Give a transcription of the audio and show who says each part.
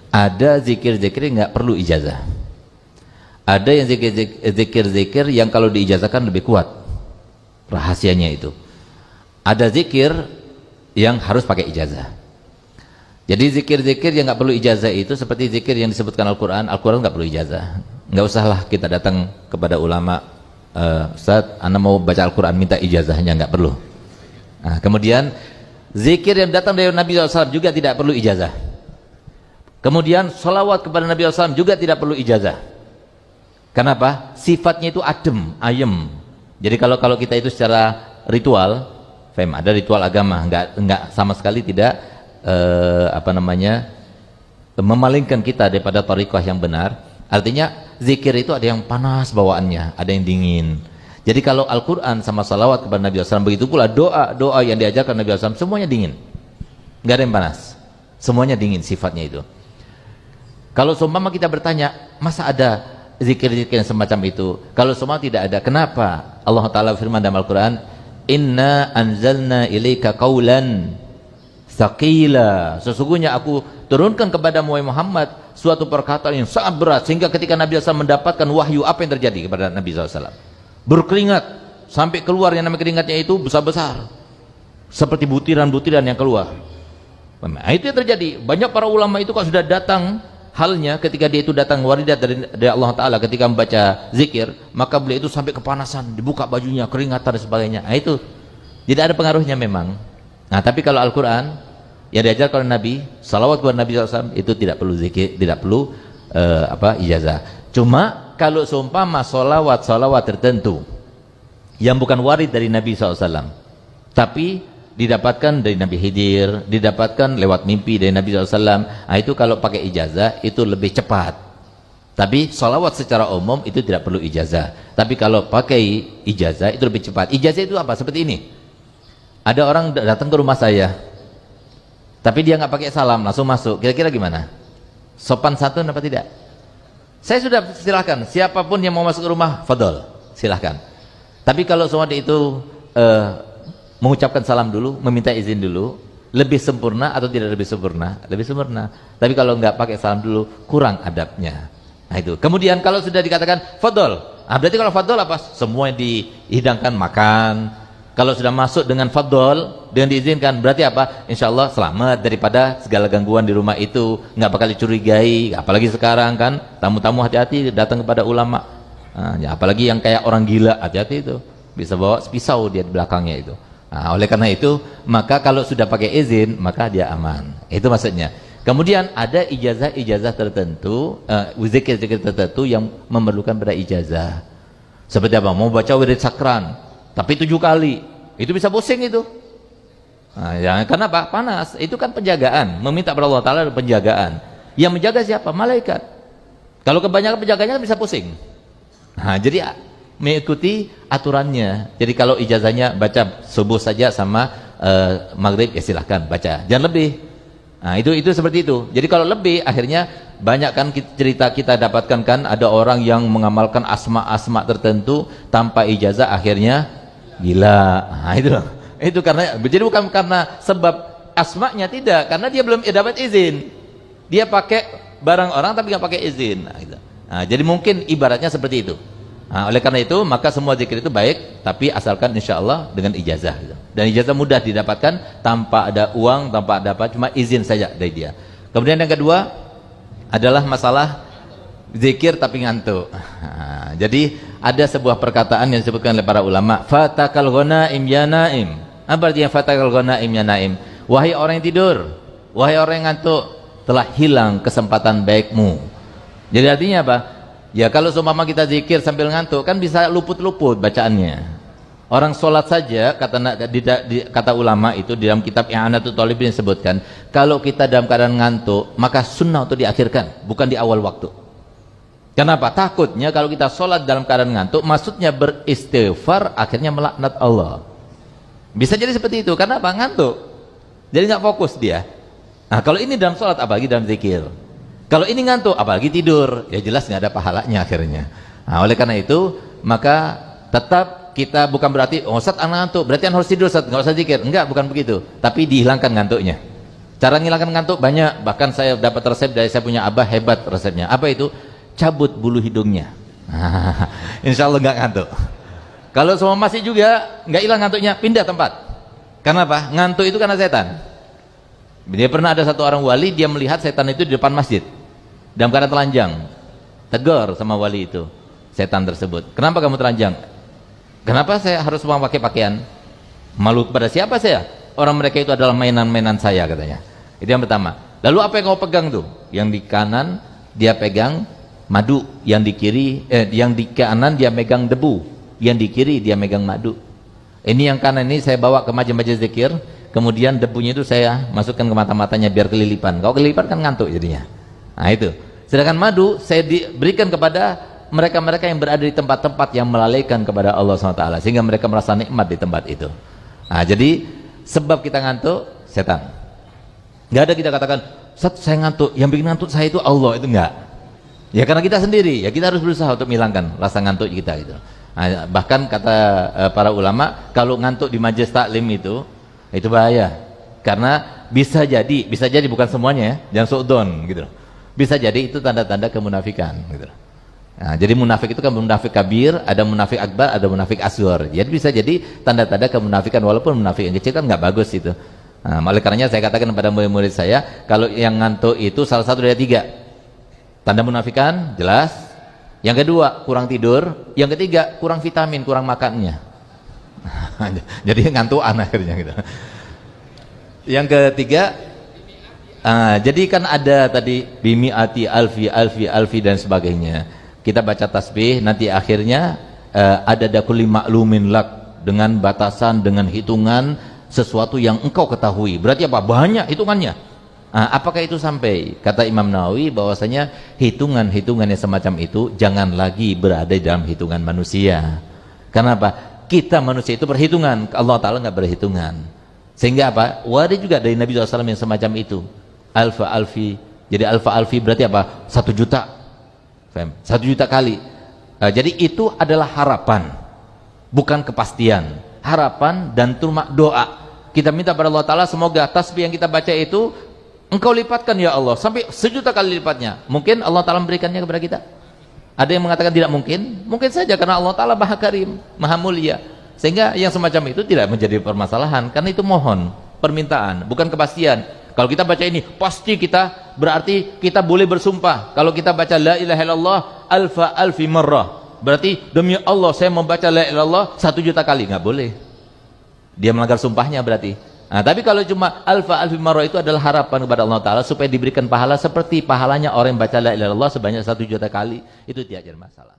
Speaker 1: Ada zikir-zikir yang nggak perlu ijazah. Ada yang zikir-zikir yang kalau diijazahkan lebih kuat rahasianya itu. Ada zikir yang harus pakai ijazah. Jadi zikir-zikir yang nggak perlu ijazah itu seperti zikir yang disebutkan Al-Quran. Al-Quran nggak perlu ijazah. Nggak usahlah kita datang kepada ulama, Ustaz, Anda mau baca Al-Quran minta ijazahnya, nggak perlu. Nah, kemudian zikir yang datang dari Nabi SAW juga tidak perlu ijazah. Kemudian sholawat kepada Nabi SAW juga tidak perlu ijazah. Kenapa? Sifatnya itu adem, ayem. Jadi kalau kita itu secara ritual, ada ritual agama, nggak sama sekali tidak memalingkan kita daripada thariqah yang benar. Artinya zikir itu ada yang panas bawaannya, ada yang dingin. Jadi kalau Al-Quran sama salawat kepada Nabi SAW, begitu pula doa yang diajarkan Nabi SAW, semuanya dingin, nggak ada yang panas, semuanya dingin sifatnya itu. Kalau seumpama kita bertanya, masa ada zikir-zikir yang semacam itu? Kalau semua tidak ada, kenapa? Allah Ta'ala firman dalam Al-Quran, Inna anzalna ilaika qawlan thaqila, sesungguhnya aku turunkan kepada Muhammad suatu perkataan yang sangat berat, sehingga ketika Nabi SAW mendapatkan wahyu, apa yang terjadi kepada Nabi SAW? Berkeringat, sampai keluar yang namanya keringatnya itu besar-besar, seperti butiran-butiran yang keluar. Nah, itu yang terjadi. Banyak para ulama itu kalau sudah datang halnya ketika dia itu datang waridat dari Allah Ta'ala ketika membaca zikir, maka beliau itu sampai kepanasan, dibuka bajunya, keringatan dan sebagainya. Nah, itu tidak ada pengaruhnya memang. Nah, tapi kalau Al-Quran yang diajarkan oleh Nabi, salawat kepada Nabi SAW, itu tidak perlu zikir, tidak perlu ijazah. Cuma kalau seumpama salawat tertentu yang bukan warid dari Nabi SAW, tapi didapatkan dari Nabi Khidir, didapatkan lewat mimpi dari Nabi SAW, nah itu kalau pakai ijazah itu lebih cepat. Tapi salawat secara umum itu tidak perlu ijazah. Tapi kalau pakai ijazah itu lebih cepat. Ijazah itu apa? Seperti ini. Ada orang datang ke rumah saya, tapi dia nggak pakai salam, langsung masuk. Kira-kira gimana? Sopan santun apa tidak? Saya sudah silahkan, siapapun yang mau masuk ke rumah, fadol, silahkan. Tapi kalau semua itu mengucapkan salam dulu, meminta izin dulu, lebih sempurna atau tidak lebih sempurna? Lebih sempurna. Tapi kalau nggak pakai salam dulu, kurang adabnya. Nah itu. Kemudian kalau sudah dikatakan fadol, berarti kalau fadol apa? Semua yang dihidangkan makan. Kalau sudah masuk dengan fadol, dengan diizinkan, berarti apa? Insya Allah selamat daripada segala gangguan di rumah itu, nggak bakal dicurigai. Apalagi sekarang kan, tamu-tamu hati-hati datang kepada ulama. Nah, ya, apalagi yang kayak orang gila, hati-hati itu, bisa bawa pisau dia di belakangnya itu. Nah, oleh karena itu, maka kalau sudah pakai izin, maka dia aman. Itu maksudnya. Kemudian ada ijazah-ijazah tertentu, zikir-zikir tertentu yang memerlukan pada ijazah. Seperti apa? Mau baca wirid sakran, tapi 7 kali, itu bisa pusing itu. Nah, ya, kenapa? Panas. Itu kan penjagaan, meminta kepada Allah Ta'ala penjagaan. Yang menjaga siapa? Malaikat. Kalau kebanyakan penjaganya bisa pusing. Nah, jadi mengikuti aturannya. Jadi kalau ijazahnya baca subuh saja sama maghrib, ya silahkan baca, jangan lebih. Nah, itu seperti itu. Jadi kalau lebih, akhirnya banyak kan cerita kita dapatkan kan, ada orang yang mengamalkan asma-asma tertentu tanpa ijazah, akhirnya gila. Nah, itu karena, jadi bukan karena sebab asmanya, tidak, karena dia belum dapat izin. Dia pakai barang orang tapi nggak pakai izin. Nah, gitu. Nah, jadi mungkin ibaratnya seperti itu. Nah, oleh karena itu maka semua zikir itu baik, tapi asalkan insya Allah dengan ijazah gitu. Dan ijazah mudah didapatkan tanpa ada uang, tanpa ada apa, cuma izin saja dari dia. Kemudian yang kedua adalah masalah zikir tapi ngantuk. Nah, jadi ada sebuah perkataan yang disebutkan oleh para ulama, fatakal ghanaim ya naim. Apa artinya fatakal ghanaim ya naim? Wahai orang yang tidur, wahai orang yang ngantuk, telah hilang kesempatan baikmu. Jadi artinya apa? Ya kalau seumpama kita zikir sambil ngantuk kan bisa luput-luput bacaannya. Orang sholat saja kata ulama itu di dalam kitab I'anatul Talibin disebutkan, kalau kita dalam keadaan ngantuk maka sunnah untuk diakhirkan, bukan di awal waktu. Kenapa? Takutnya kalau kita sholat dalam keadaan ngantuk, maksudnya beristighfar, akhirnya melaknat Allah. Bisa jadi seperti itu. Karena apa? Ngantuk, jadi nggak fokus dia. Nah, kalau ini dalam sholat, apalagi dalam zikir. Kalau ini ngantuk, apalagi tidur, ya jelas nggak ada pahalanya akhirnya. Nah, oleh karena itu, maka tetap kita bukan berarti, oh Ustaz ngantuk, berarti harus tidur Ustaz, nggak usah zikir. Enggak, bukan begitu. Tapi dihilangkan ngantuknya. Cara ngilangkan ngantuk banyak, bahkan saya dapat resep dari saya punya abah, hebat resepnya. Apa itu? Cabut bulu hidungnya. Insya Allah nggak ngantuk. Kalau semua masih juga nggak hilang ngantuknya, pindah tempat. Karena apa? Ngantuk itu karena setan. Dia pernah ada satu orang wali, dia melihat setan itu di depan masjid dalam keadaan telanjang. Tegur sama wali itu, setan tersebut. Kenapa kamu telanjang? Kenapa saya harus memakai pakaian? Malu kepada siapa saya? Orang mereka itu adalah mainan-mainan saya, katanya. Itu yang pertama. Lalu apa yang kau pegang tuh? Yang di kanan dia pegang madu, yang di kiri yang di kanan dia megang debu, yang di kiri dia megang madu. Ini yang kanan ini saya bawa ke majelis zikir, kemudian debunya itu saya masukkan ke mata-matanya biar kelilipan. Kalau kelilipan kan ngantuk jadinya. Nah itu. Sedangkan madu saya diberikan kepada mereka-mereka yang berada di tempat-tempat yang melalaikan kepada Allah SWT, sehingga mereka merasa nikmat di tempat itu. Nah jadi sebab kita ngantuk, setan. Nggak ada kita katakan, Ustaz saya ngantuk, yang bikin ngantuk saya itu Allah, itu enggak. Ya karena kita sendiri, ya kita harus berusaha untuk menghilangkan rasa ngantuk kita gitu. Nah, bahkan kata para ulama, kalau ngantuk di majelis taklim itu bahaya. Karena bisa jadi bukan semuanya ya, jangan suudzon gitu. Bisa jadi itu tanda-tanda kemunafikan gitu. Nah, jadi munafik itu kan munafik kabir, ada munafik akbar, ada munafik asghar. Jadi bisa jadi tanda-tanda kemunafikan, walaupun munafik yang kecil kan nggak bagus itu. Nah, oleh karenanya saya katakan kepada murid-murid saya, kalau yang ngantuk itu salah satu dari 3. Tanda munafikan jelas. Yang kedua kurang tidur. Yang ketiga kurang vitamin, kurang makannya. Jadi ngantukan akhirnya gitu. Yang ketiga, jadi kan ada tadi bimiati alfi dan sebagainya. Kita baca tasbih, nanti akhirnya ada dakuli maklumin lak, dengan batasan, dengan hitungan sesuatu yang engkau ketahui. Berarti apa? Banyak hitungannya. Apakah itu sampai? Kata Imam Nawawi bahwasanya hitungan-hitungan yang semacam itu jangan lagi berada dalam hitungan manusia. Karena apa? Kita manusia itu berhitungan, Allah Ta'ala nggak berhitungan. Sehingga apa? Wadah juga dari Nabi SAW yang semacam itu. Alfa alfi. Jadi alfa alfi berarti apa? 1 juta. 1 juta kali. Jadi itu adalah harapan, bukan kepastian. Harapan dan cuma doa. Kita minta pada Allah Ta'ala semoga tasbih yang kita baca itu engkau lipatkan ya Allah sampai 1 juta kali lipatnya. Mungkin Allah Ta'ala memberikannya kepada kita? Ada yang mengatakan tidak mungkin? Mungkin saja, karena Allah Ta'ala Maha Karim, Maha Mulia, sehingga yang semacam itu tidak menjadi permasalahan, karena itu mohon, permintaan, bukan kepastian. Kalau kita baca ini pasti kita, berarti kita boleh bersumpah. Kalau kita baca la ilaha illallah alfa alfi marrah, berarti demi Allah saya membaca la ilaha illallah 1 juta kali. Nggak boleh, dia melanggar sumpahnya berarti. Nah, tapi kalau cuma alfa alfi marrah itu adalah harapan kepada Allah Ta'ala supaya diberikan pahala seperti pahalanya orang yang baca la ilaha illallah sebanyak 1 juta kali, itu tidak jadi masalah.